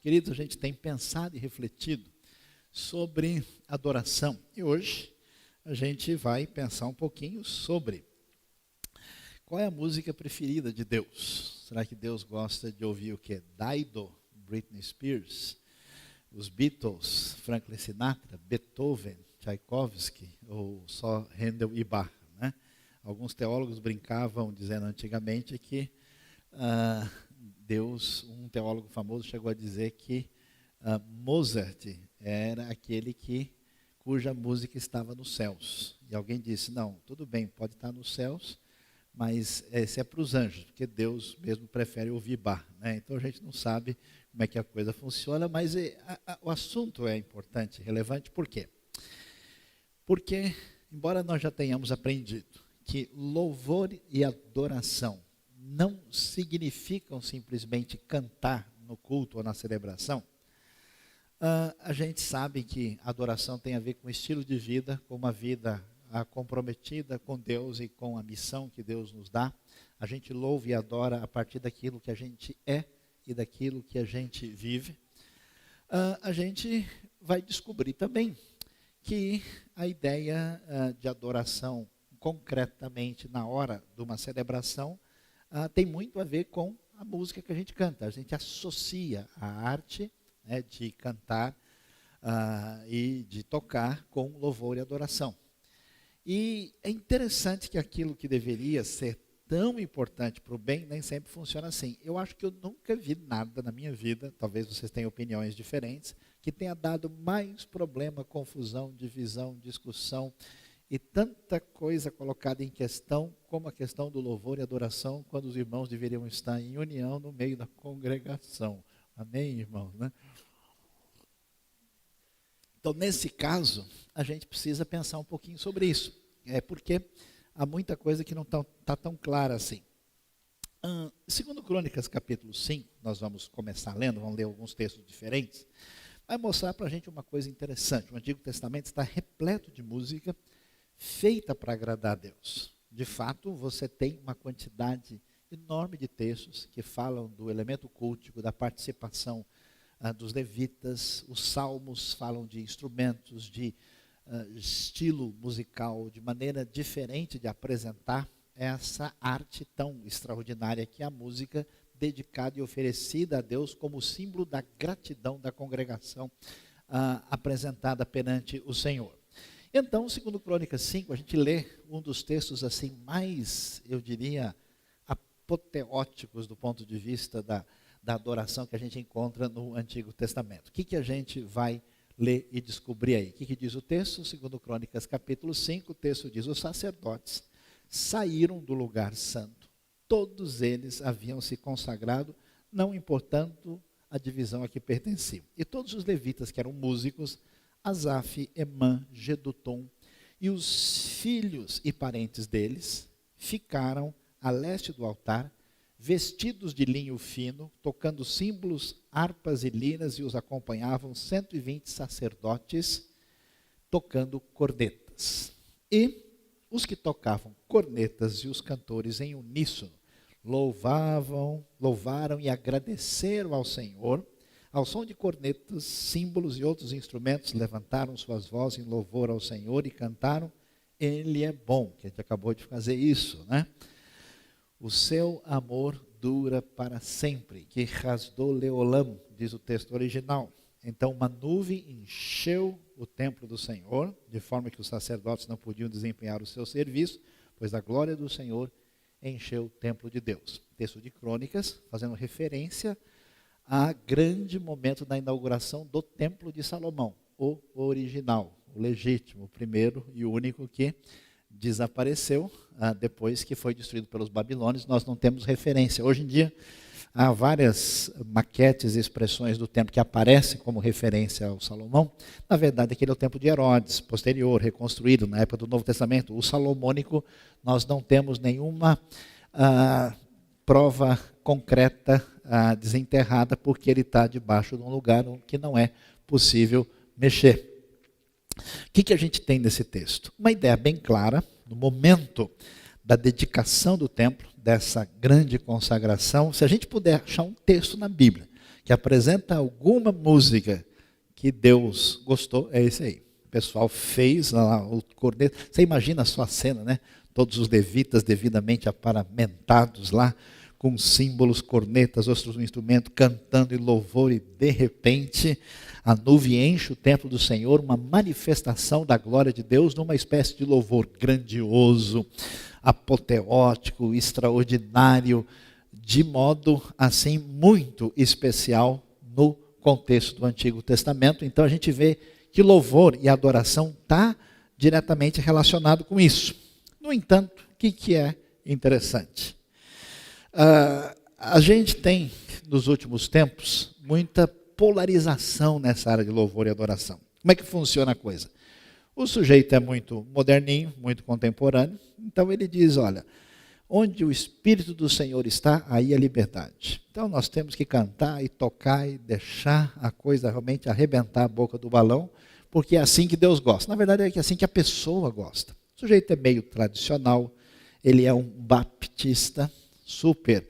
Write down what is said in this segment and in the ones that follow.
Queridos, a gente tem pensado e refletido sobre adoração. E hoje a gente vai pensar um pouquinho sobre qual é a música preferida de Deus. Será que Deus gosta de ouvir o quê? Dido, Britney Spears, os Beatles, Franklin Sinatra, Beethoven, Tchaikovsky ou só Handel e Bach, né? Alguns teólogos brincavam dizendo antigamente que um teólogo famoso chegou a dizer que Mozart era aquele cuja música estava nos céus. E alguém disse, não, tudo bem, pode estar nos céus, mas esse é para os anjos, porque Deus mesmo prefere ouvir Bach, né? Então a gente não sabe como é que a coisa funciona, mas o assunto é importante, relevante, por quê? Porque, embora nós já tenhamos aprendido que louvor e adoração não significam simplesmente cantar no culto ou na celebração, a gente sabe que adoração tem a ver com estilo de vida, com uma vida comprometida com Deus e com a missão que Deus nos dá. A gente louva e adora a partir daquilo que a gente é e daquilo que a gente vive. A gente vai descobrir também que a ideia de adoração concretamente na hora de uma celebração tem muito a ver com a música que a gente canta. A gente associa a arte, né, de cantar e de tocar com louvor e adoração. E é interessante que aquilo que deveria ser tão importante para o bem nem sempre funciona assim. Eu acho que eu nunca vi nada na minha vida, talvez vocês tenham opiniões diferentes, que tenha dado mais problema, confusão, divisão, discussão e tanta coisa colocada em questão como a questão do louvor e adoração, quando os irmãos deveriam estar em união no meio da congregação. Amém, irmãos, né? Então, nesse caso, a gente precisa pensar um pouquinho sobre isso. Porque há muita coisa que não está tão clara assim. Segundo Crônicas, capítulo 5, nós vamos começar lendo, vamos ler alguns textos diferentes, vai mostrar para a gente uma coisa interessante. O Antigo Testamento está repleto de música feita para agradar a Deus. De fato, você tem uma quantidade enorme de textos que falam do elemento cultico, da participação dos levitas. Os salmos falam de instrumentos, de estilo musical, de maneira diferente de apresentar essa arte tão extraordinária que é a música, dedicada e oferecida a Deus como símbolo da gratidão da congregação apresentada perante o Senhor. Então, segundo Crônicas 5, a gente lê um dos textos assim mais, eu diria, apoteóticos do ponto de vista da adoração que a gente encontra no Antigo Testamento. O que a gente vai ler e descobrir aí? O que diz o texto? Segundo Crônicas capítulo 5, o texto diz, os sacerdotes saíram do lugar santo. Todos eles haviam se consagrado, não importando a divisão a que pertenciam. E todos os levitas que eram músicos, Asaf, Emã, Gedutum, e os filhos e parentes deles ficaram a leste do altar, vestidos de linho fino, tocando símbolos, harpas e liras, e os acompanhavam 120 sacerdotes tocando cornetas. E os que tocavam cornetas e os cantores em uníssono louvaram e agradeceram ao Senhor. Ao som de cornetas, símbolos e outros instrumentos, levantaram suas vozes em louvor ao Senhor e cantaram, Ele é bom, que a gente acabou de fazer isso, né? O seu amor dura para sempre, que rasdou Leolam, diz o texto original. Então uma nuvem encheu o templo do Senhor, de forma que os sacerdotes não podiam desempenhar o seu serviço, pois a glória do Senhor encheu o templo de Deus. Texto de Crônicas, fazendo referência a grande momento da inauguração do Templo de Salomão, o original, o legítimo, o primeiro e o único que desapareceu depois que foi destruído pelos babilônios. Nós não temos referência. Hoje em dia, há várias maquetes e expressões do templo que aparecem como referência ao Salomão. Na verdade, aquele é o templo de Herodes, posterior, reconstruído na época do Novo Testamento. O salomônico, nós não temos nenhuma prova concreta desenterrada, porque ele está debaixo de um lugar que não é possível mexer. O que a gente tem nesse texto? Uma ideia bem clara, no momento da dedicação do templo, dessa grande consagração. Se a gente puder achar um texto na Bíblia que apresenta alguma música que Deus gostou, é esse aí. O pessoal fez lá o corneto. Você imagina só a cena, né? Todos os levitas devidamente aparamentados lá, com símbolos, cornetas, outros instrumentos, cantando em louvor, e de repente a nuvem enche o templo do Senhor, uma manifestação da glória de Deus, numa espécie de louvor grandioso, apoteótico, extraordinário, de modo assim muito especial no contexto do Antigo Testamento. Então a gente vê que louvor e adoração está diretamente relacionado com isso. No entanto, o que é interessante? A gente tem, nos últimos tempos, muita polarização nessa área de louvor e adoração. Como é que funciona a coisa? O sujeito é muito moderninho, muito contemporâneo, então ele diz, olha, onde o Espírito do Senhor está, aí é liberdade. Então nós temos que cantar e tocar e deixar a coisa realmente arrebentar a boca do balão, porque é assim que Deus gosta. Na verdade é assim que a pessoa gosta. O sujeito é meio tradicional, ele é um baptista, super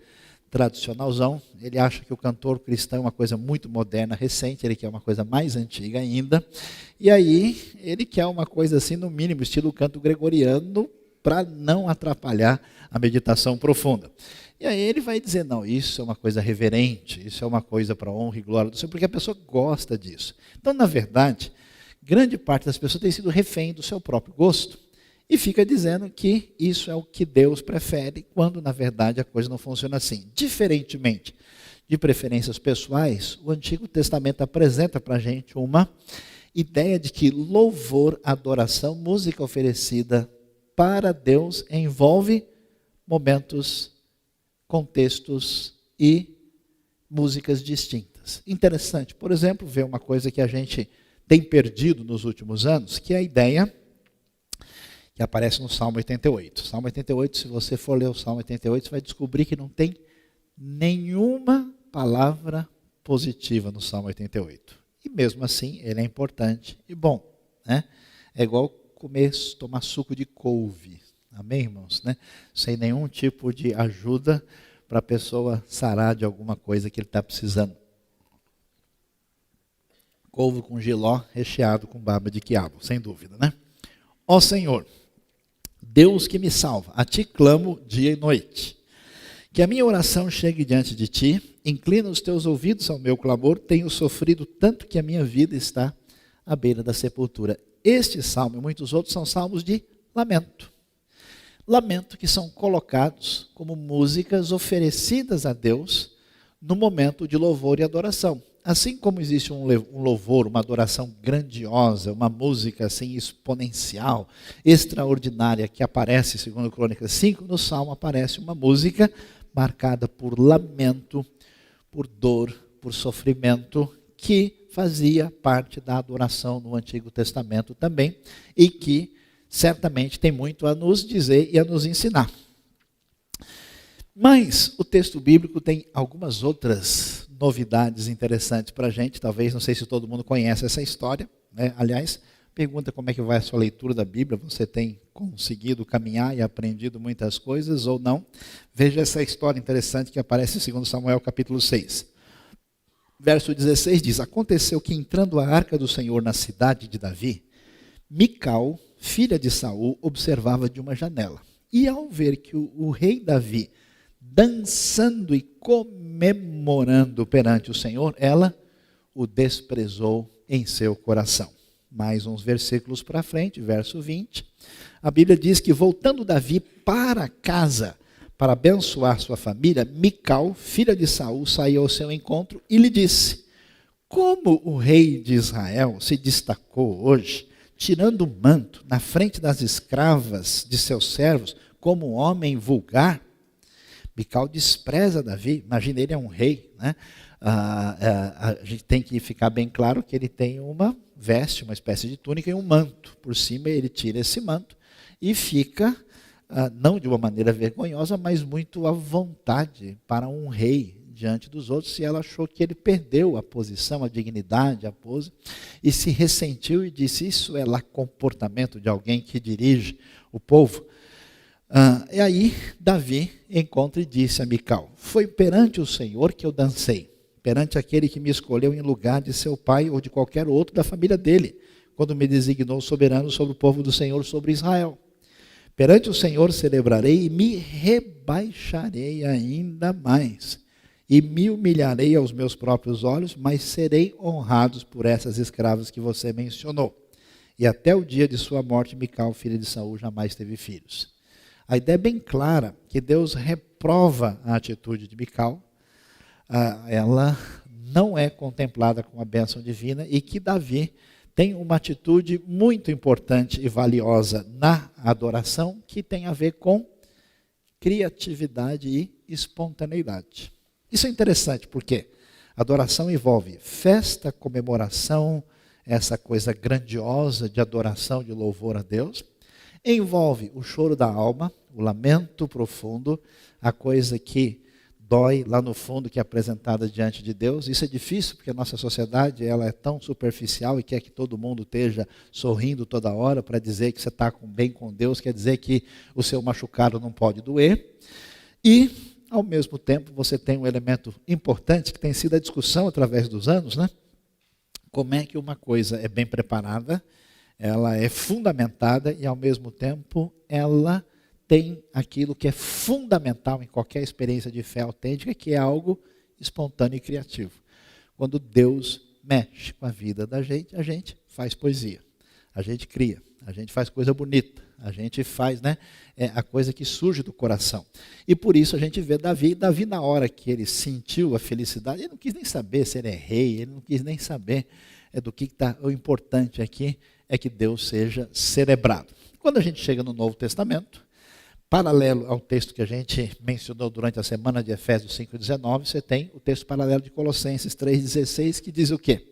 tradicionalzão, ele acha que o cantor cristão é uma coisa muito moderna, recente, ele quer uma coisa mais antiga ainda, e aí ele quer uma coisa assim, no mínimo, estilo canto gregoriano, para não atrapalhar a meditação profunda. E aí ele vai dizer, não, isso é uma coisa reverente, isso é uma coisa para honra e glória do Senhor, porque a pessoa gosta disso. Então, na verdade, grande parte das pessoas tem sido refém do seu próprio gosto, e fica dizendo que isso é o que Deus prefere, quando na verdade a coisa não funciona assim. Diferentemente de preferências pessoais, o Antigo Testamento apresenta para a gente uma ideia de que louvor, adoração, música oferecida para Deus envolve momentos, contextos e músicas distintas. Interessante, por exemplo, ver uma coisa que a gente tem perdido nos últimos anos, que é a ideia que aparece no Salmo 88. Salmo 88, se você for ler o Salmo 88, você vai descobrir que não tem nenhuma palavra positiva no Salmo 88. E mesmo assim, ele é importante e bom, né? É igual tomar suco de couve. Amém, irmãos? Né? Sem nenhum tipo de ajuda para a pessoa sarar de alguma coisa que ele está precisando. Couve com jiló recheado com baba de quiabo, sem dúvida, né? Ó Senhor, Deus que me salva, a ti clamo dia e noite. Que a minha oração chegue diante de ti, inclina os teus ouvidos ao meu clamor, tenho sofrido tanto que a minha vida está à beira da sepultura. Este salmo e muitos outros são salmos de lamento. Lamento que são colocados como músicas oferecidas a Deus no momento de louvor e adoração. Assim como existe um louvor, uma adoração grandiosa, uma música assim exponencial, extraordinária, que aparece, segundo Crônicas 5, no Salmo aparece uma música marcada por lamento, por dor, por sofrimento, que fazia parte da adoração no Antigo Testamento também, e que certamente tem muito a nos dizer e a nos ensinar. Mas o texto bíblico tem algumas outras novidades interessantes para a gente. Talvez, não sei se todo mundo conhece essa história, né? Aliás, pergunta como é que vai a sua leitura da Bíblia. Você tem conseguido caminhar e aprendido muitas coisas ou não? Veja essa história interessante que aparece em 2 Samuel capítulo 6. Verso 16 diz, aconteceu que entrando a arca do Senhor na cidade de Davi, Mical, filha de Saul, observava de uma janela. E ao ver que o rei Davi dançando e comemorando perante o Senhor, ela o desprezou em seu coração. Mais uns versículos para frente, verso 20, a Bíblia diz que voltando Davi para casa, para abençoar sua família, Mical, filha de Saul, saiu ao seu encontro e lhe disse, como o rei de Israel se destacou hoje, tirando o manto na frente das escravas de seus servos, como um homem vulgar. Mical despreza Davi, imagina, ele é um rei, né? A gente tem que ficar bem claro que ele tem uma veste, uma espécie de túnica e um manto. Por cima ele tira esse manto e fica, não de uma maneira vergonhosa, mas muito à vontade para um rei diante dos outros. E ela achou que ele perdeu a posição, a dignidade, a pose, e se ressentiu e disse, isso é lá comportamento de alguém que dirige o povo. E aí Davi encontra e disse a Mical, foi perante o Senhor que eu dancei, perante aquele que me escolheu em lugar de seu pai ou de qualquer outro da família dele, quando me designou soberano sobre o povo do Senhor, sobre Israel. Perante o Senhor celebrarei e me rebaixarei ainda mais, e me humilharei aos meus próprios olhos, mas serei honrado por essas escravas que você mencionou. E até o dia de sua morte, Mical, filha de Saul, jamais teve filhos. A ideia é bem clara, que Deus reprova a atitude de Mical, ela não é contemplada com a bênção divina, e que Davi tem uma atitude muito importante e valiosa na adoração, que tem a ver com criatividade e espontaneidade. Isso é interessante, porque adoração envolve festa, comemoração, essa coisa grandiosa de adoração, de louvor a Deus. Envolve o choro da alma, o lamento profundo, a coisa que dói lá no fundo, que é apresentada diante de Deus. Isso é difícil, porque a nossa sociedade ela é tão superficial e quer que todo mundo esteja sorrindo toda hora para dizer que você está bem com Deus, quer dizer que o seu machucado não pode doer. E, ao mesmo tempo, você tem um elemento importante que tem sido a discussão através dos anos, né? Como é que uma coisa é bem preparada, ela é fundamentada e, ao mesmo tempo, ela tem aquilo que é fundamental em qualquer experiência de fé autêntica, que é algo espontâneo e criativo. Quando Deus mexe com a vida da gente, a gente faz poesia, a gente cria, a gente faz coisa bonita, a gente faz a coisa que surge do coração. E por isso a gente vê Davi, na hora que ele sentiu a felicidade, ele não quis nem saber se ele é rei, ele não quis nem saber do que está. O importante aqui é que Deus seja celebrado. Quando a gente chega no Novo Testamento, paralelo ao texto que a gente mencionou durante a semana de Efésios 5,19, você tem o texto paralelo de Colossenses 3,16, que diz o quê?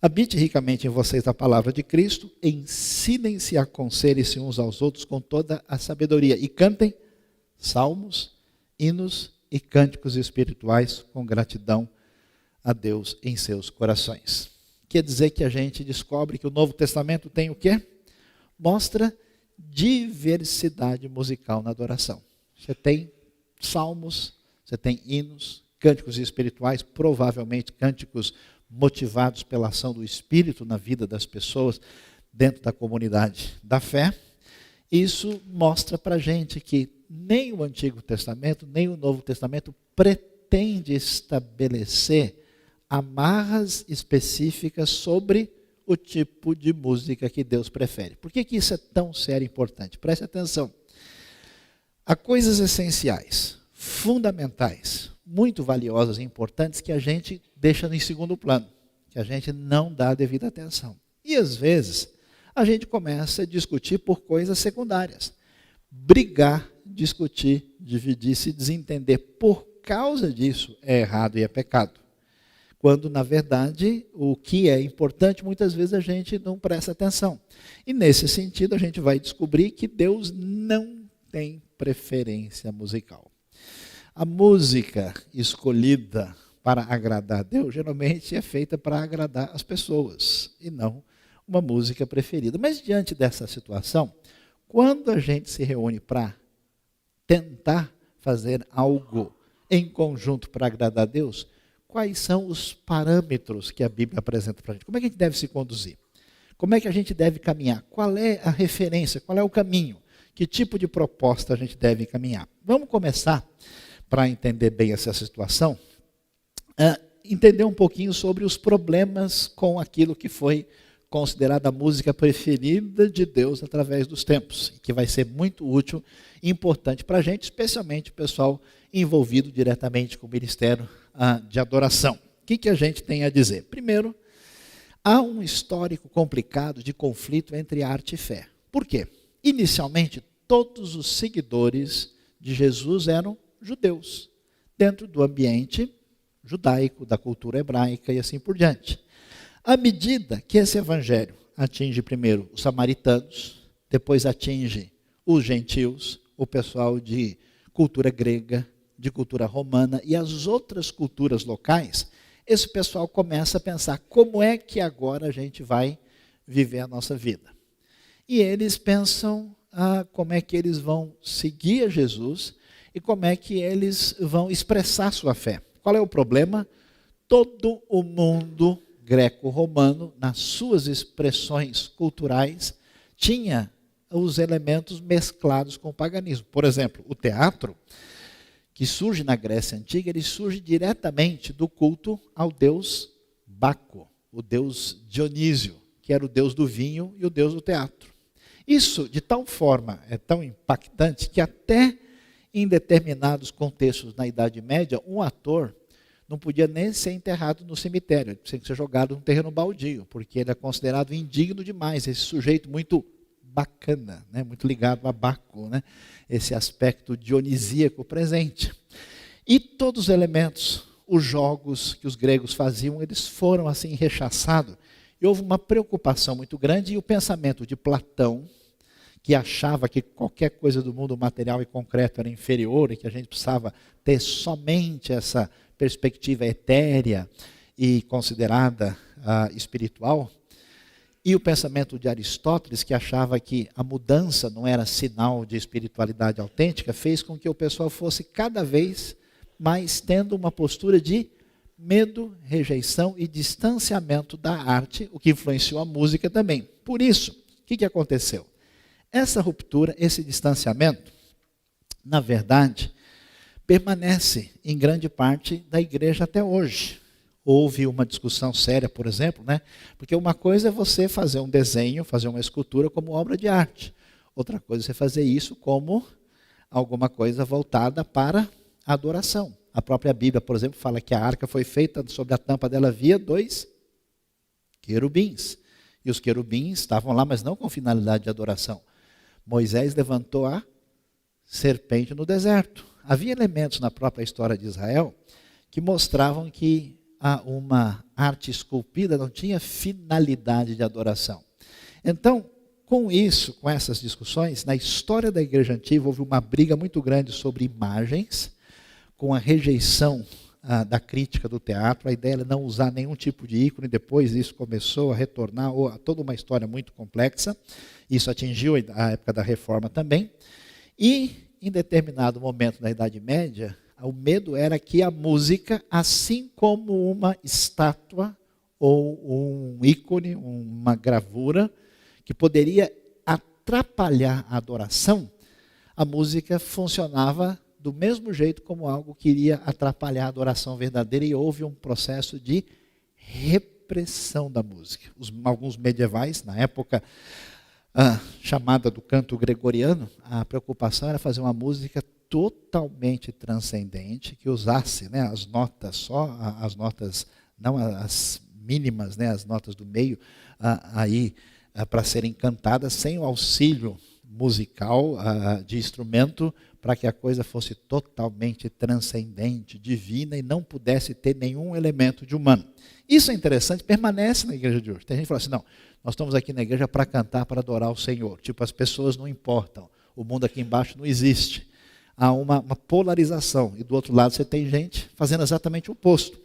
Habite ricamente em vocês a palavra de Cristo, ensinem-se a aconselhem-se uns aos outros com toda a sabedoria e cantem salmos, hinos e cânticos espirituais com gratidão a Deus em seus corações. Quer dizer que a gente descobre que o Novo Testamento tem o quê? Mostra diversidade musical na adoração. Você tem salmos, você tem hinos, cânticos espirituais, provavelmente cânticos motivados pela ação do Espírito na vida das pessoas dentro da comunidade da fé. Isso mostra para a gente que nem o Antigo Testamento, nem o Novo Testamento pretende estabelecer amarras específicas sobre o tipo de música que Deus prefere. Por que isso é tão sério e importante? Preste atenção. Há coisas essenciais, fundamentais, muito valiosas e importantes que a gente deixa em segundo plano, que a gente não dá a devida atenção. E às vezes a gente começa a discutir por coisas secundárias. Brigar, discutir, dividir, se desentender por causa disso é errado e é pecado. Quando, na verdade, o que é importante, muitas vezes a gente não presta atenção. E, nesse sentido, a gente vai descobrir que Deus não tem preferência musical. A música escolhida para agradar a Deus, geralmente é feita para agradar as pessoas, e não uma música preferida. Mas, diante dessa situação, quando a gente se reúne para tentar fazer algo em conjunto para agradar a Deus, quais são os parâmetros que a Bíblia apresenta para a gente? Como é que a gente deve se conduzir? Como é que a gente deve caminhar? Qual é a referência? Qual é o caminho? Que tipo de proposta a gente deve caminhar? Vamos começar, para entender bem essa situação, entender um pouquinho sobre os problemas com aquilo que foi considerada a música preferida de Deus através dos tempos, que vai ser muito útil e importante para a gente, especialmente o pessoal envolvido diretamente com o ministério de adoração. O que a gente tem a dizer? Primeiro, há um histórico complicado de conflito entre arte e fé. Por quê? Inicialmente, todos os seguidores de Jesus eram judeus, dentro do ambiente judaico, da cultura hebraica e assim por diante. À medida que esse evangelho atinge primeiro os samaritanos, depois atinge os gentios, o pessoal de cultura grega, de cultura romana e as outras culturas locais, esse pessoal começa a pensar como é que agora a gente vai viver a nossa vida. E eles pensam como é que eles vão seguir a Jesus e como é que eles vão expressar sua fé. Qual é o problema? todo o mundo greco-romano, nas suas expressões culturais, tinha os elementos mesclados com o paganismo. Por exemplo, o teatro, que surge na Grécia Antiga, ele surge diretamente do culto ao deus Baco, o deus Dionísio, que era o deus do vinho e o deus do teatro. Isso, de tal forma, é tão impactante que até em determinados contextos na Idade Média, um ator não podia nem ser enterrado no cemitério, ele tinha que ser jogado num terreno baldio, porque ele é considerado indigno demais, esse sujeito muito bacana, né? Muito ligado a Baco, né? Esse aspecto dionisíaco presente. E todos os elementos, os jogos que os gregos faziam, eles foram assim rechaçados. E houve uma preocupação muito grande, e o pensamento de Platão, que achava que qualquer coisa do mundo material e concreto era inferior e que a gente precisava ter somente essa perspectiva etérea e considerada espiritual. E o pensamento de Aristóteles, que achava que a mudança não era sinal de espiritualidade autêntica, fez com que o pessoal fosse cada vez mais tendo uma postura de medo, rejeição e distanciamento da arte, o que influenciou a música também. Por isso, o que aconteceu? Essa ruptura, esse distanciamento, na verdade, permanece em grande parte da igreja até hoje. Houve uma discussão séria, por exemplo, né? Porque uma coisa é você fazer um desenho, fazer uma escultura como obra de arte. Outra coisa é você fazer isso como alguma coisa voltada para a adoração. A própria Bíblia, por exemplo, fala que a arca foi feita, sobre a tampa dela havia 2 querubins. E os querubins estavam lá, mas não com finalidade de adoração. Moisés levantou a serpente no deserto. Havia elementos na própria história de Israel que mostravam que uma arte esculpida não tinha finalidade de adoração. Então, com isso, com essas discussões, na história da igreja antiga houve uma briga muito grande sobre imagens, com a rejeição da crítica do teatro. A ideia era não usar nenhum tipo de ícone. Depois isso começou a retornar toda uma história muito complexa. Isso atingiu a época da Reforma também. E, em determinado momento da Idade Média, o medo era que a música, assim como uma estátua ou um ícone, uma gravura, que poderia atrapalhar a adoração, a música funcionava do mesmo jeito como algo que iria atrapalhar a adoração verdadeira, e houve um processo de repressão da música. Alguns medievais, na época chamada do canto gregoriano, a preocupação era fazer uma música totalmente transcendente, que usasse, né, as notas, só as notas, não as mínimas, né, as notas do meio, para serem cantadas sem o auxílio musical de instrumento, para que a coisa fosse totalmente transcendente, divina, e não pudesse ter nenhum elemento de humano. Isso é interessante, permanece na igreja de hoje. Tem gente que fala assim, não, nós estamos aqui na igreja para cantar, para adorar o Senhor. Tipo, as pessoas não importam, o mundo aqui embaixo não existe. Há uma polarização, e do outro lado você tem gente fazendo exatamente o oposto.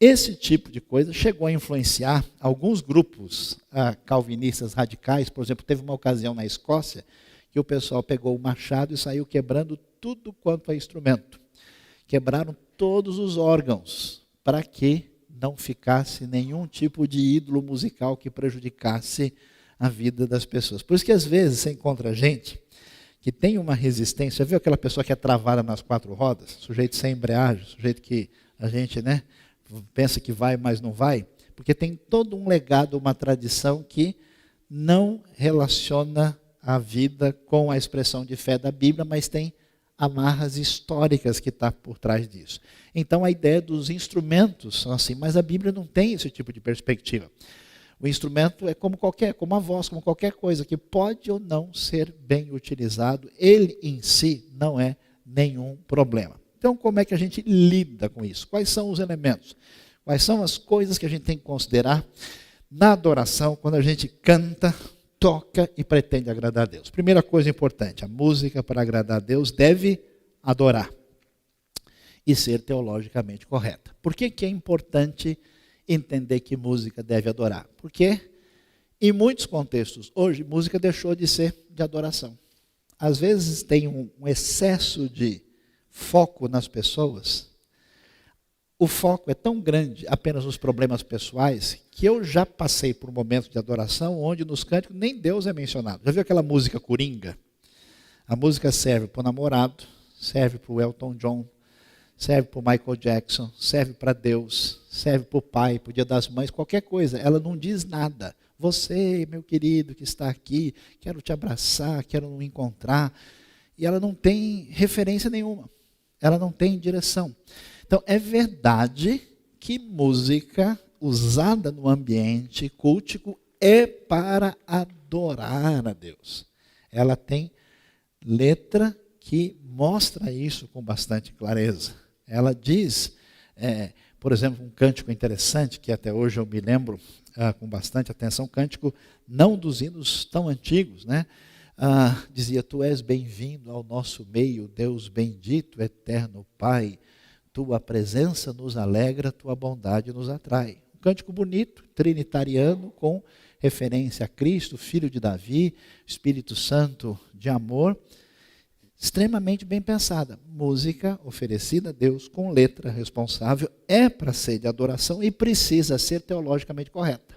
Esse tipo de coisa chegou a influenciar alguns grupos calvinistas radicais. Por exemplo, teve uma ocasião na Escócia que o pessoal pegou o machado e saiu quebrando tudo quanto é instrumento. Quebraram todos os órgãos, para que não ficasse nenhum tipo de ídolo musical que prejudicasse a vida das pessoas. Por isso que às vezes você encontra gente que tem uma resistência. Viu aquela pessoa que é travada nas 4 rodas? Sujeito sem embreagem, sujeito que a gente, né, pensa que vai, mas não vai. Porque tem todo um legado, uma tradição que não relaciona a vida com a expressão de fé da Bíblia, mas tem amarras históricas que está por trás disso. Então a ideia dos instrumentos são assim, mas a Bíblia não tem esse tipo de perspectiva. O instrumento é como a voz, como qualquer coisa, que pode ou não ser bem utilizado. Ele em si não é nenhum problema. Então, como é que a gente lida com isso? Quais são os elementos? Quais são as coisas que a gente tem que considerar na adoração, quando a gente canta, toca e pretende agradar a Deus? Primeira coisa importante, a música para agradar a Deus deve adorar e ser teologicamente correta. Por que é importante entender que música deve adorar? Porque em muitos contextos hoje, música deixou de ser de adoração. Às vezes tem um excesso de foco nas pessoas o foco é tão grande apenas nos problemas pessoais, que eu já passei por momentos de adoração onde nos cânticos nem Deus é mencionado. Já viu aquela música Coringa? A música serve para o namorado, serve para o Elton John, serve para o Michael Jackson, serve para Deus, serve para o pai, para o Dia das Mães, qualquer coisa. Ela não diz nada. Você, meu querido que está aqui, quero te abraçar, quero me encontrar. E ela não tem referência nenhuma. Ela não tem direção. Então, é verdade que música usada no ambiente cultico é para adorar a Deus. Ela tem letra que mostra isso com bastante clareza. Ela diz, por exemplo, um cântico interessante, que até hoje eu me lembro com bastante atenção, cântico não dos hinos tão antigos, né? Dizia, tu és bem-vindo ao nosso meio, Deus bendito, eterno Pai, tua presença nos alegra, tua bondade nos atrai. Um cântico bonito, trinitariano, com referência a Cristo, Filho de Davi, Espírito Santo de amor, extremamente bem pensada. Música oferecida a Deus com letra responsável é para ser de adoração e precisa ser teologicamente correta.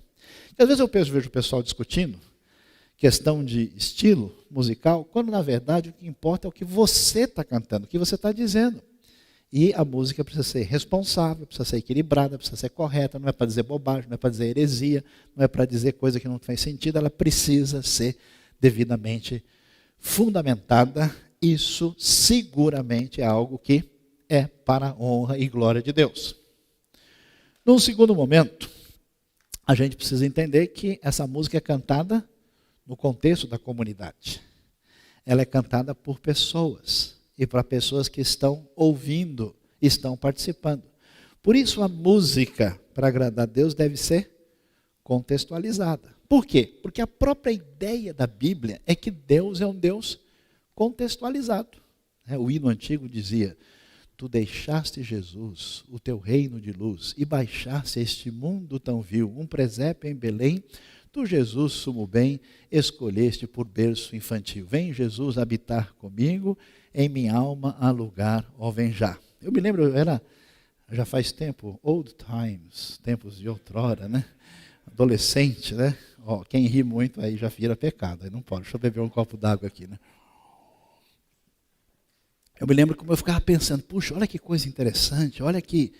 E às vezes eu vejo o pessoal discutindo questão de estilo musical, quando na verdade o que importa é o que você está cantando, o que você está dizendo. E a música precisa ser responsável, precisa ser equilibrada, precisa ser correta, não é para dizer bobagem, não é para dizer heresia, não é para dizer coisa que não faz sentido, ela precisa ser devidamente fundamentada. Isso seguramente é algo que é para a honra e glória de Deus. Num segundo momento, a gente precisa entender que essa música é cantada no contexto da comunidade. Ela é cantada por pessoas. E para pessoas que estão ouvindo, estão participando. Por isso a música, para agradar a Deus, deve ser contextualizada. Por quê? Porque a própria ideia da Bíblia é que Deus é um Deus contextualizado. O hino antigo dizia, tu deixaste Jesus, o teu reino de luz, e baixaste este mundo tão vil, um presépio em Belém, tu, Jesus, sumo bem, escolheste por berço infantil. Vem, Jesus, habitar comigo, em minha alma há lugar, ó vem já. Eu me lembro, já faz tempo, old times, tempos de outrora, né? Adolescente, né? Quem ri muito aí já vira pecado, aí não pode. Deixa eu beber um copo d'água aqui, né? Eu me lembro como eu ficava pensando, puxa, olha que coisa interessante, olha que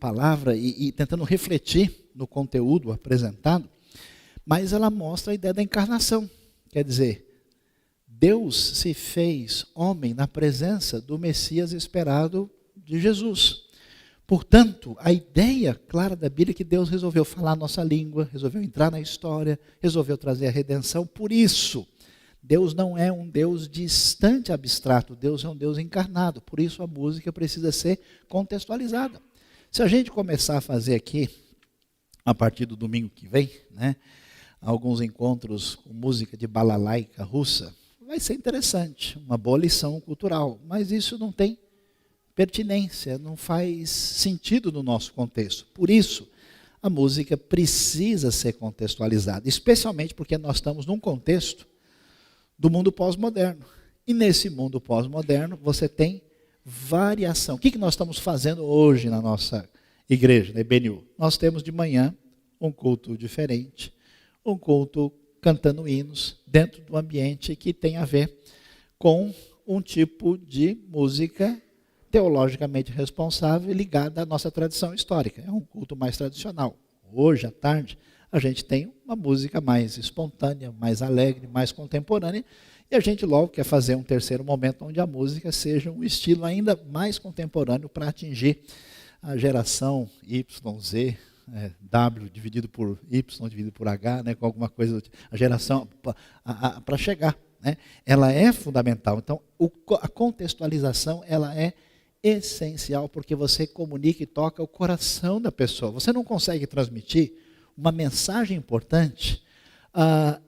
palavra, e tentando refletir no conteúdo apresentado, mas ela mostra a ideia da encarnação. Quer dizer, Deus se fez homem na presença do Messias esperado de Jesus. Portanto, a ideia clara da Bíblia é que Deus resolveu falar a nossa língua, resolveu entrar na história, resolveu trazer a redenção. Por isso, Deus não é um Deus distante, abstrato, Deus é um Deus encarnado. Por isso a música precisa ser contextualizada. Se a gente começar a fazer aqui, a partir do domingo que vem, né, alguns encontros com música de balalaica russa, vai ser interessante, uma boa lição cultural, mas isso não tem pertinência, não faz sentido no nosso contexto. Por isso, a música precisa ser contextualizada, especialmente porque nós estamos num contexto do mundo pós-moderno. E nesse mundo pós-moderno, você tem variação. O que nós estamos fazendo hoje na nossa igreja, na IBNU? Nós temos de manhã um culto diferente, um culto cantando hinos dentro do ambiente que tem a ver com um tipo de música teologicamente responsável e ligada à nossa tradição histórica. É um culto mais tradicional. Hoje, à tarde, a gente tem uma música mais espontânea, mais alegre, mais contemporânea, e a gente logo quer fazer um terceiro momento onde a música seja um estilo ainda mais contemporâneo para atingir a geração Y, Z, W dividido por Y, dividido por H, né, com alguma coisa, a geração, para chegar. Né, ela é fundamental. Então, a contextualização ela é essencial, porque você comunica e toca o coração da pessoa. Você não consegue transmitir uma mensagem importante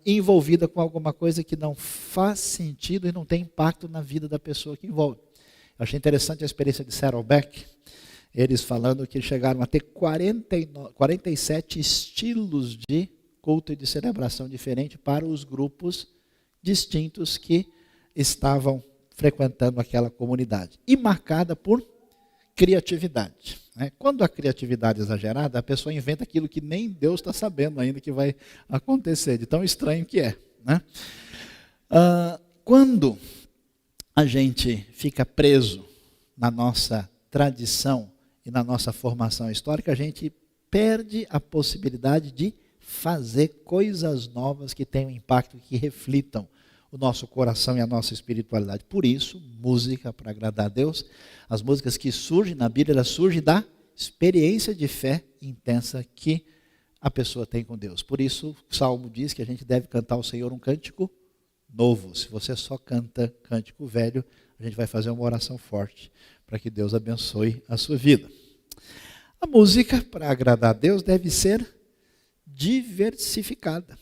envolvida com alguma coisa que não faz sentido e não tem impacto na vida da pessoa que envolve. Eu achei interessante a experiência de Saddleback, eles falando que chegaram a ter 47 estilos de culto e de celebração diferente para os grupos distintos que estavam frequentando aquela comunidade. E marcada por criatividade. né? Quando a criatividade é exagerada, a pessoa inventa aquilo que nem Deus está sabendo ainda que vai acontecer, de tão estranho que é, né? Quando a gente fica preso na nossa tradição e na nossa formação histórica, a gente perde a possibilidade de fazer coisas novas que tenham impacto, que reflitam o nosso coração e a nossa espiritualidade. Por isso, música para agradar a Deus, as músicas que surgem na Bíblia, elas surgem da experiência de fé intensa que a pessoa tem com Deus. Por isso, o Salmo diz que a gente deve cantar ao Senhor um cântico novo. Se você só canta cântico velho, a gente vai fazer uma oração forte para que Deus abençoe a sua vida. A música para agradar a Deus deve ser diversificada.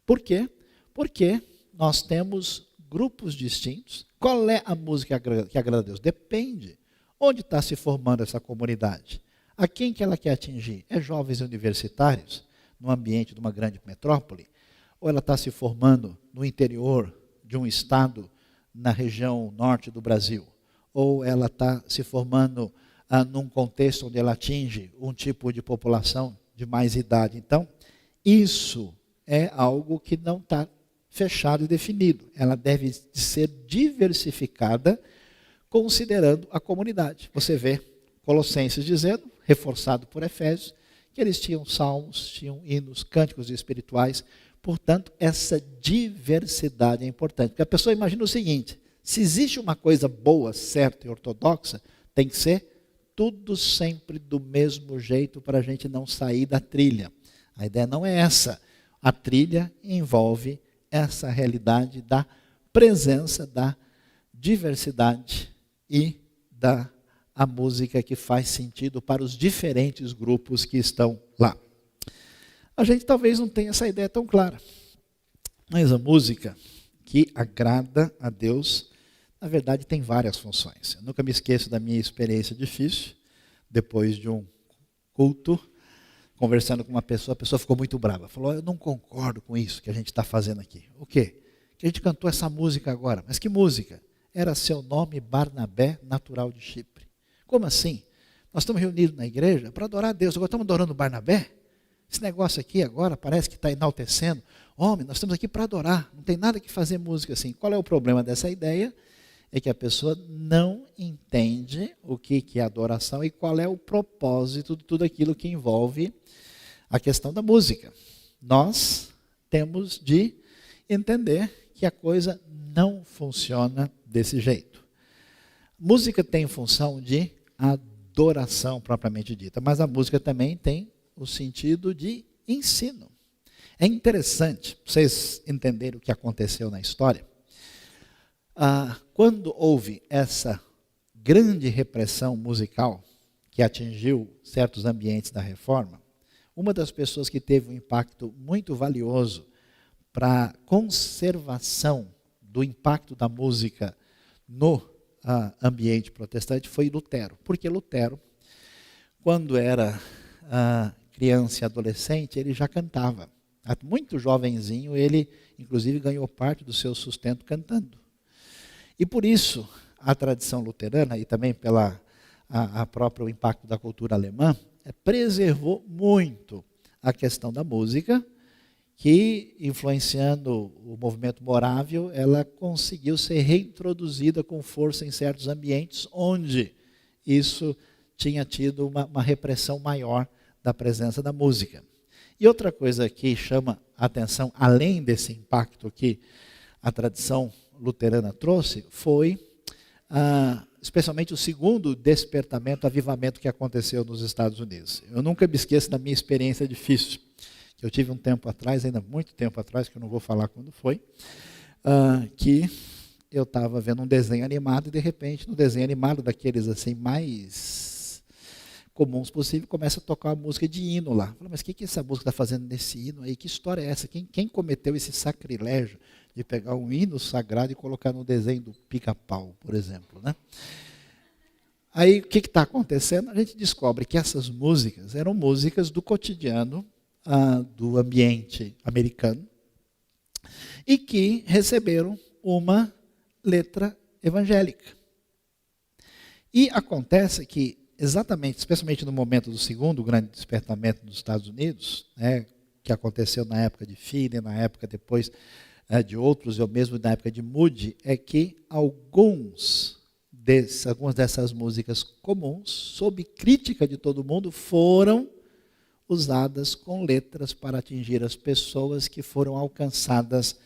Por quê? Porque nós temos grupos distintos. Qual é a música que agrada a Deus? Depende. Onde está se formando essa comunidade? A quem que ela quer atingir? É jovens universitários, no ambiente de uma grande metrópole? Ou ela está se formando no interior de um estado na região norte do Brasil? Ou ela está se formando num contexto onde ela atinge um tipo de população de mais idade? Então, isso é algo que não está fechado e definido. Ela deve ser diversificada considerando a comunidade. Você vê Colossenses dizendo, reforçado por Efésios, que eles tinham salmos, tinham hinos, cânticos espirituais. Portanto, essa diversidade é importante. Porque a pessoa imagina o seguinte: se existe uma coisa boa, certa e ortodoxa, tem que ser tudo sempre do mesmo jeito para a gente não sair da trilha. A ideia não é essa. A trilha envolve essa realidade da presença, da diversidade e da a música que faz sentido para os diferentes grupos que estão lá. A gente talvez não tenha essa ideia tão clara, mas a música que agrada a Deus, na verdade, tem várias funções. Eu nunca me esqueço da minha experiência difícil, depois de um culto, conversando com uma pessoa, a pessoa ficou muito brava. Falou, eu não concordo com isso que a gente está fazendo aqui. O quê? Que a gente cantou essa música agora. Mas que música? Era Seu Nome Barnabé, natural de Chipre. Como assim? Nós estamos reunidos na igreja para adorar a Deus. Agora estamos adorando Barnabé? Esse negócio aqui agora parece que está enaltecendo. Homem, nós estamos aqui para adorar. Não tem nada que fazer música assim. Qual é o problema dessa ideia? É que a pessoa não entende o que é adoração e qual é o propósito de tudo aquilo que envolve a questão da música. Nós temos de entender que a coisa não funciona desse jeito. Música tem função de adoração propriamente dita, mas a música também tem o sentido de ensino. É interessante, para vocês entenderem o que aconteceu na história. Quando houve essa grande repressão musical que atingiu certos ambientes da Reforma, uma das pessoas que teve um impacto muito valioso para a conservação do impacto da música no ambiente protestante foi Lutero. Porque Lutero, quando era criança e adolescente, ele já cantava. Muito jovenzinho, ele inclusive ganhou parte do seu sustento cantando. E por isso, a tradição luterana, e também pela próprio impacto da cultura alemã, preservou muito a questão da música, que, influenciando o movimento morável, ela conseguiu ser reintroduzida com força em certos ambientes onde isso tinha tido uma repressão maior da presença da música. E outra coisa que chama a atenção, além desse impacto que a tradição luterana trouxe, foi especialmente o segundo despertamento, avivamento que aconteceu nos Estados Unidos. Eu nunca me esqueço da minha experiência difícil, que eu tive um tempo atrás, ainda muito tempo atrás, que eu não vou falar quando foi, que eu estava vendo um desenho animado e, de repente, no desenho animado daqueles assim mais comuns possível, começa a tocar uma música de hino lá. Falei, mas o que essa música está fazendo nesse hino aí? Que história é essa? Quem cometeu esse sacrilégio de pegar um hino sagrado e colocar no desenho do Pica-Pau, por exemplo, né? Aí, o que está acontecendo? A gente descobre que essas músicas eram músicas do cotidiano, do ambiente americano, e que receberam uma letra evangélica. E acontece que exatamente, especialmente no momento do segundo grande despertamento dos Estados Unidos, né, que aconteceu na época de Finney, na época depois de outros, ou mesmo na época de Moody, é que algumas dessas músicas comuns, sob crítica de todo mundo, foram usadas com letras para atingir as pessoas que foram alcançadas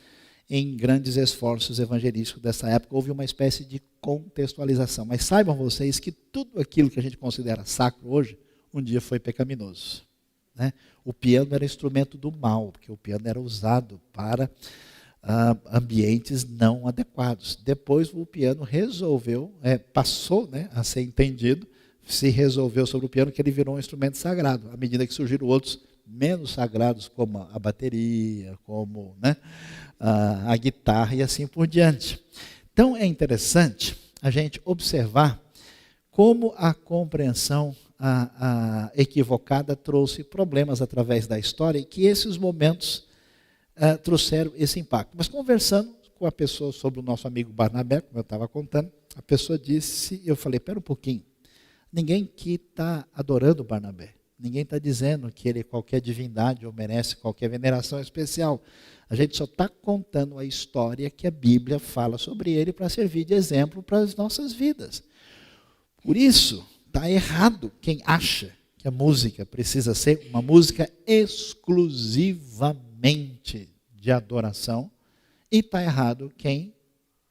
em grandes esforços evangelísticos dessa época. Houve uma espécie de contextualização. Mas saibam vocês que tudo aquilo que a gente considera sacro hoje, um dia foi pecaminoso, né? O piano era instrumento do mal, porque o piano era usado para ambientes não adequados. Depois o piano passou, né, a ser entendido, se resolveu sobre o piano que ele virou um instrumento sagrado, à medida que surgiram outros menos sagrados, como a bateria, como, né, a guitarra e assim por diante. Então é interessante a gente observar como a compreensão equivocada trouxe problemas através da história e que esses momentos trouxeram esse impacto. Mas conversando com a pessoa sobre o nosso amigo Barnabé, como eu estava contando, a pessoa disse, eu falei, espera um pouquinho, ninguém que está adorando Barnabé, ninguém está dizendo que ele é qualquer divindade ou merece qualquer veneração especial. A gente só está contando a história que a Bíblia fala sobre ele para servir de exemplo para as nossas vidas. Por isso, está errado quem acha que a música precisa ser uma música exclusivamente de adoração, e está errado quem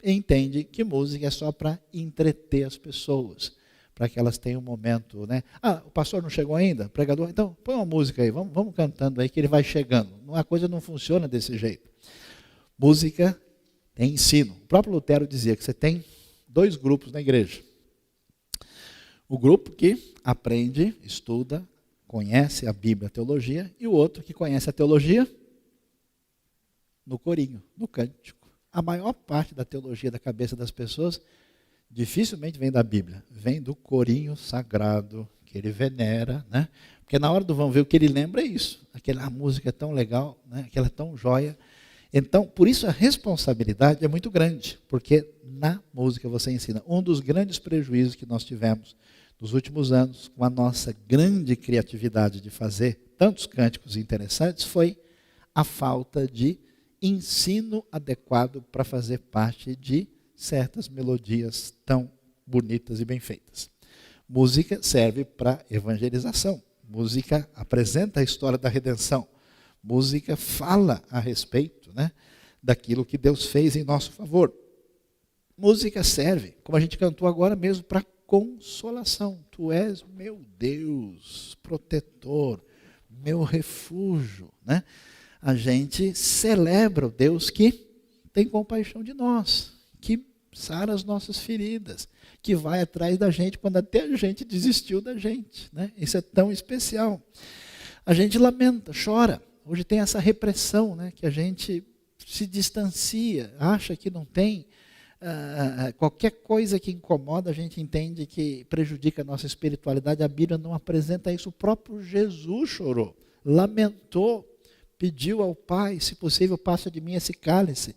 entende que música é só para entreter as pessoas, para que elas tenham um momento, né? O pastor não chegou ainda? Pregador? Então, põe uma música aí, vamos cantando aí que ele vai chegando. A coisa não funciona desse jeito. Música tem ensino. O próprio Lutero dizia que você tem dois grupos na igreja. O grupo que aprende, estuda, conhece a Bíblia, a teologia, e o outro que conhece a teologia no corinho, no cântico. A maior parte da teologia da cabeça das pessoas dificilmente vem da Bíblia, vem do corinho sagrado que ele venera, né? Porque na hora do vamos ver o que ele lembra é isso, aquela música é tão legal, né? Aquela é tão joia. Então, por isso a responsabilidade é muito grande, porque na música você ensina. Um dos grandes prejuízos que nós tivemos nos últimos anos, com a nossa grande criatividade de fazer tantos cânticos interessantes, foi a falta de ensino adequado para fazer parte de certas melodias tão bonitas e bem feitas. Música serve para evangelização. Música apresenta a história da redenção. Música fala a respeito, né, daquilo que Deus fez em nosso favor. Música serve, como a gente cantou agora mesmo, para consolação. Tu és meu Deus, protetor, meu refúgio, né? A gente celebra o Deus que tem compaixão de nós, que sara as nossas feridas, que vai atrás da gente quando até a gente desistiu da gente, né? Isso é tão especial. A gente lamenta, chora. Hoje tem essa repressão, né? Que a gente se distancia, acha que não tem. Qualquer coisa que incomoda, a gente entende que prejudica a nossa espiritualidade. A Bíblia não apresenta isso. O próprio Jesus chorou, lamentou, pediu ao Pai, se possível, passa de mim esse cálice.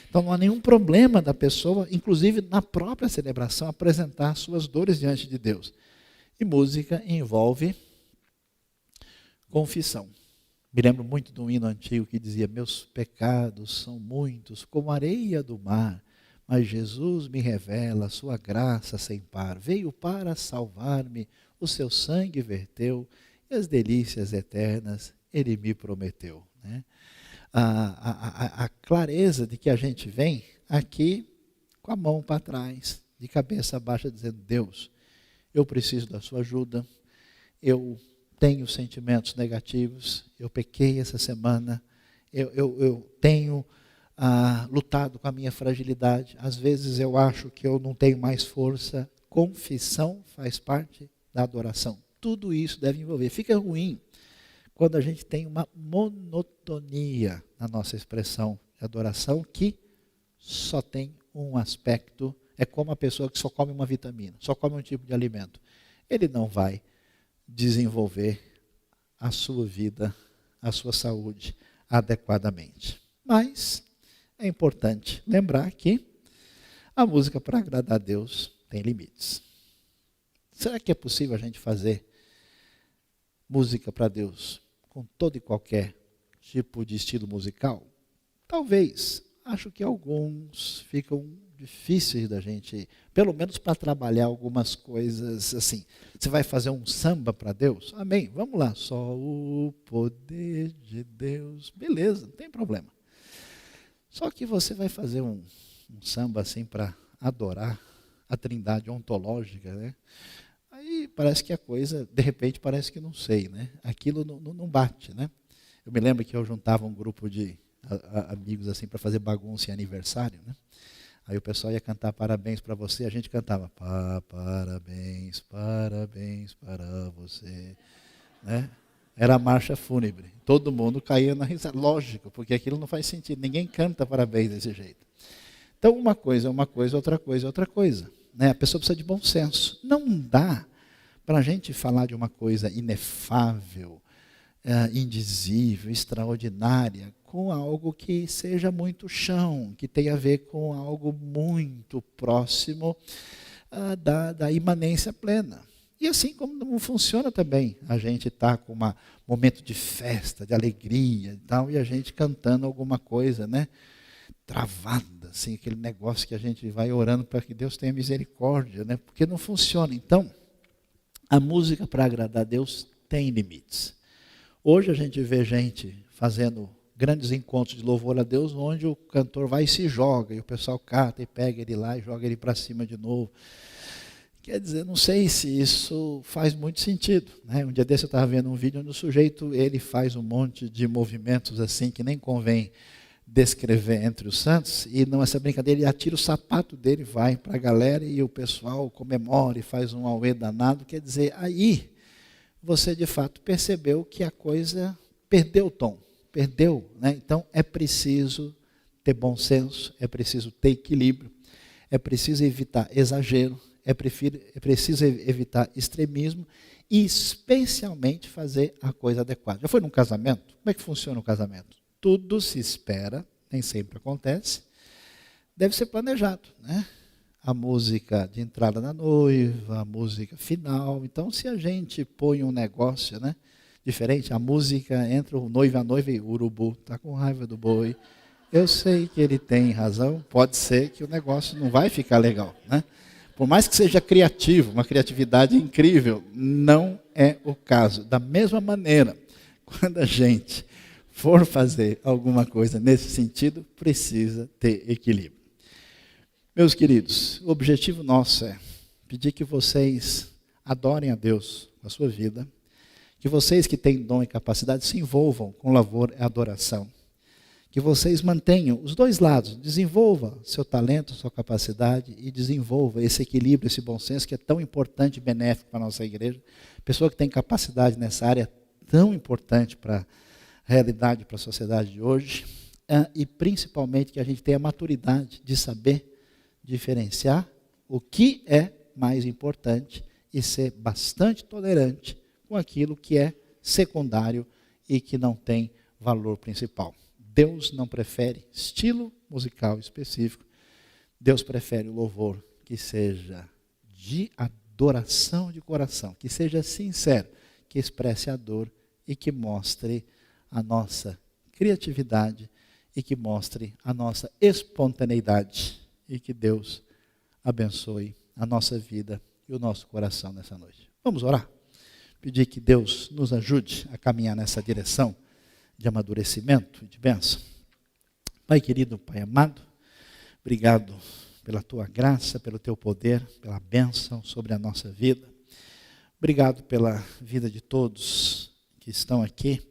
Então não há nenhum problema da pessoa, inclusive na própria celebração, apresentar suas dores diante de Deus. E música envolve confissão. Me lembro muito de um hino antigo que dizia: meus pecados são muitos, como a areia do mar, mas Jesus me revela a sua graça sem par. Veio para salvar-me, o seu sangue verteu, e as delícias eternas Ele me prometeu. Né? A clareza de que a gente vem aqui com a mão para trás, de cabeça baixa, dizendo: Deus, eu preciso da sua ajuda, eu tenho sentimentos negativos, eu pequei essa semana, eu tenho lutado com a minha fragilidade, às vezes eu acho que eu não tenho mais força. Confissão faz parte da adoração. Tudo isso deve envolver. Fica ruim quando a gente tem uma monotonia na nossa expressão de adoração, que só tem um aspecto. É como a pessoa que só come uma vitamina, só come um tipo de alimento. Ele não vai desenvolver a sua vida, a sua saúde adequadamente. Mas é importante lembrar que a música, para agradar a Deus, tem limites. Será que é possível a gente fazer música para Deus com todo e qualquer tipo de estilo musical? Talvez. Acho que alguns ficam difíceis da gente, pelo menos para trabalhar algumas coisas assim. Você vai fazer um samba para Deus? Amém. Vamos lá. Só o poder de Deus. Beleza, não tem problema. Só que você vai fazer um samba assim para adorar a trindade ontológica, né? Aí parece que a coisa, de repente, parece que não sei, né? Aquilo não bate, né? Eu me lembro que eu juntava um grupo de amigos assim para fazer bagunça em aniversário, né? Aí o pessoal ia cantar parabéns para você, a gente cantava parabéns, parabéns para você, né? Era a marcha fúnebre, todo mundo caía na risada, lógico, porque aquilo não faz sentido, ninguém canta parabéns desse jeito. Então uma coisa é uma coisa, outra coisa é outra coisa, né? A pessoa precisa de bom senso, não dá para a gente falar de uma coisa inefável, indizível, extraordinária, com algo que seja muito chão, que tenha a ver com algo muito próximo da imanência plena. E assim como não funciona também, a gente está com um momento de festa, de alegria e tal, e a gente cantando alguma coisa, né, travada, assim, aquele negócio que a gente vai orando para que Deus tenha misericórdia, né, porque não funciona. Então, a música para agradar a Deus tem limites. Hoje a gente vê gente fazendo grandes encontros de louvor a Deus, onde o cantor vai e se joga, e o pessoal cata e pega ele lá e joga ele para cima de novo. Quer dizer, não sei se isso faz muito sentido, né? Um dia desse eu estava vendo um vídeo onde o sujeito, ele faz um monte de movimentos assim, que nem convém descrever entre os santos, e nessa brincadeira ele atira o sapato dele, vai para a galera, e o pessoal comemora e faz um auê danado. Quer dizer, aí você de fato percebeu que a coisa perdeu o tom, perdeu, né? Então é preciso ter bom senso, é preciso ter equilíbrio, é preciso evitar exagero, é preciso evitar extremismo e especialmente fazer a coisa adequada. Já foi num casamento? Como é que funciona o casamento? Tudo se espera, nem sempre acontece, deve ser planejado, né? A música de entrada da noiva, a música final. Então, se a gente põe um negócio, né, diferente, a música entra o noivo e a noiva e o urubu está com raiva do boi. Eu sei que ele tem razão, pode ser que o negócio não vai ficar legal, né? Por mais que seja criativo, uma criatividade incrível, não é o caso. Da mesma maneira, quando a gente for fazer alguma coisa nesse sentido, precisa ter equilíbrio. Meus queridos, o objetivo nosso é pedir que vocês adorem a Deus com a sua vida, que vocês que têm dom e capacidade se envolvam com louvor e adoração, que vocês mantenham os dois lados, desenvolva seu talento, sua capacidade e desenvolva esse equilíbrio, esse bom senso que é tão importante e benéfico para a nossa igreja. Pessoa que tem capacidade nessa área tão importante para a realidade, para a sociedade de hoje, e principalmente que a gente tenha a maturidade de saber diferenciar o que é mais importante e ser bastante tolerante com aquilo que é secundário e que não tem valor principal. Deus não prefere estilo musical específico, Deus prefere o louvor que seja de adoração de coração, que seja sincero, que expresse a dor e que mostre a nossa criatividade e que mostre a nossa espontaneidade. E que Deus abençoe a nossa vida e o nosso coração nessa noite. Vamos orar? Pedir que Deus nos ajude a caminhar nessa direção de amadurecimento e de bênção. Pai querido, Pai amado, obrigado pela Tua graça, pelo Teu poder, pela bênção sobre a nossa vida. Obrigado pela vida de todos que estão aqui,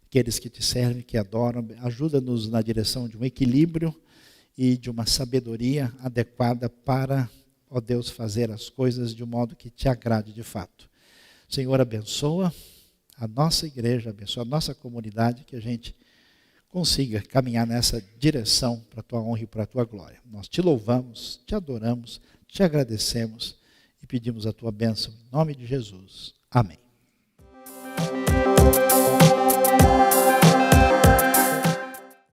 aqueles que Te servem, que adoram. Ajuda-nos na direção de um equilíbrio e de uma sabedoria adequada para, ó Deus, fazer as coisas de um modo que Te agrade de fato. Senhor, abençoa a nossa igreja, abençoa a nossa comunidade, que a gente consiga caminhar nessa direção para a Tua honra e para a Tua glória. Nós Te louvamos, Te adoramos, Te agradecemos e pedimos a Tua bênção em nome de Jesus. Amém.